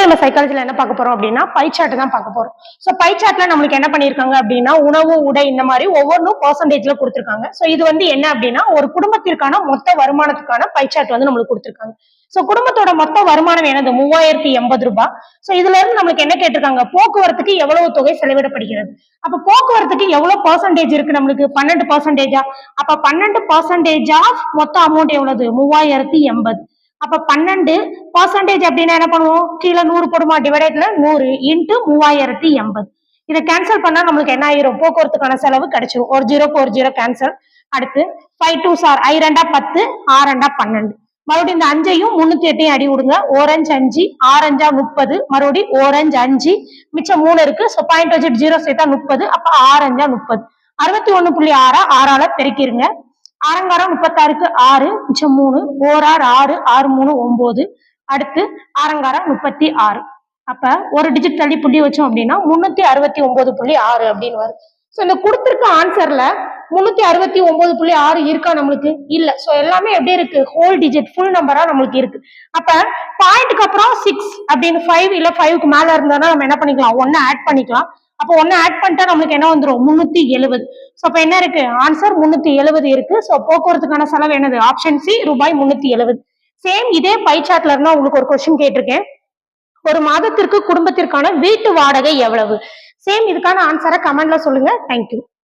நம்ம சைக்காலஜில என்ன பார்க்க போறோம் அப்படின்னா பை சார்ட் தான் பார்க்க போறோம். ஸோ பை சார்ட்ல நம்மளுக்கு என்ன பண்ணிருக்காங்க அப்படின்னா உணவு, உடை இந்த மாதிரி ஒவ்வொன்றும் பெர்சன்டேஜ்ல கொடுத்துருக்காங்க. ஸோ இது வந்து என்ன அப்படின்னா ஒரு குடும்பத்திற்கான மொத்த வருமானத்துக்கான பை சார்ட் வந்து நம்மளுக்கு கொடுத்துருக்காங்க. ஸோ குடும்பத்தோட மொத்த வருமானம் என்னது 3080 ரூபாய். ஸோ இதுல இருந்து நம்மளுக்கு என்ன கேட்டிருக்காங்க, போக்குவரத்துக்கு எவ்வளவு தொகை செலவிடப்படுகிறது. அப்ப போக்குவரத்துக்கு எவ்வளவு பெர்சன்டேஜ் இருக்கு நம்மளுக்கு 12%. அப்ப 12% ஆஃப் மொத்த அமௌண்ட் எவ்வளவு 3080. அப்ப 12% அப்படின்னா என்ன பண்ணுவோம், கீழே 100 போடுமா, டிவைடட்ல 100 இன்ட்டு 3080. இதை கேன்சல் பண்ணா நம்மளுக்கு என்ன ஆயிரும், போக்குவரத்துக்கான செலவு கிடைச்சிரும். ஒரு 0க்கு ஒரு 0 கேன்சல். அடுத்து 5 2 சார், I 2 10, R 2 12. மறுபடியும் இந்த 5ஐயும் 308 அடி விடுங்க. ஓரஞ்சு 5, ஆரஞ்சா 30, மறுபடியும் ஓரஞ்சு 5, மிச்சம் 3 இருக்கு. ஸோ பாயிண்ட் வச்சு 0 சேர்த்தா 30. அப்ப ஆரஞ்சா 30. 61.6 6ஆல பெருக்கிருங்க. ஆரங்காரம் 36க்கு 6, மிச்சம் 3, ஓரார் 6, 6 3 9. அடுத்து ஆரங்காரம் 36. அப்ப ஒரு டிஜிட் தள்ளி புள்ளி வச்சோம் அப்படின்னா 369.6 அப்படின்னு வரும். ஸோ இந்த கொடுத்திருக்க ஆன்சர்ல 369.6 இருக்கா நம்மளுக்கு இல்ல. ஸோ எல்லாமே எப்படி இருக்கு, ஹோல் டிஜிட் ஃபுல் நம்பரா நம்மளுக்கு இருக்கு. அப்ப பாயிண்ட்க்கு அப்புறம் 6 அப்படின்னு 5 இல்ல 5க்கு மேல இருந்தா நம்ம என்ன பண்ணிக்கலாம், 1 ஆட் பண்ணிக்கலாம். அப்ப 1 ஆட் பண்ணிட்டா நம்மளுக்கு என்ன வந்துடும், 370. ஸோ அப்ப என்ன இருக்கு, ஆன்சர் 370 இருக்கு. ஸோ போக்குவரத்துக்கான செலவு என்னது, ஆப்ஷன் சி ரூபாய் 370. சேம் இதே பை சார்ட்ல இருந்தா உங்களுக்கு ஒரு கொஸ்டின் கேட்டிருக்கேன், ஒரு மாதத்திற்கு குடும்பத்திற்கான வீட்டு வாடகை எவ்வளவு. சேம் இதுக்கான ஆன்சரை கமெண்ட்ல சொல்லுங்க. தேங்க்யூ.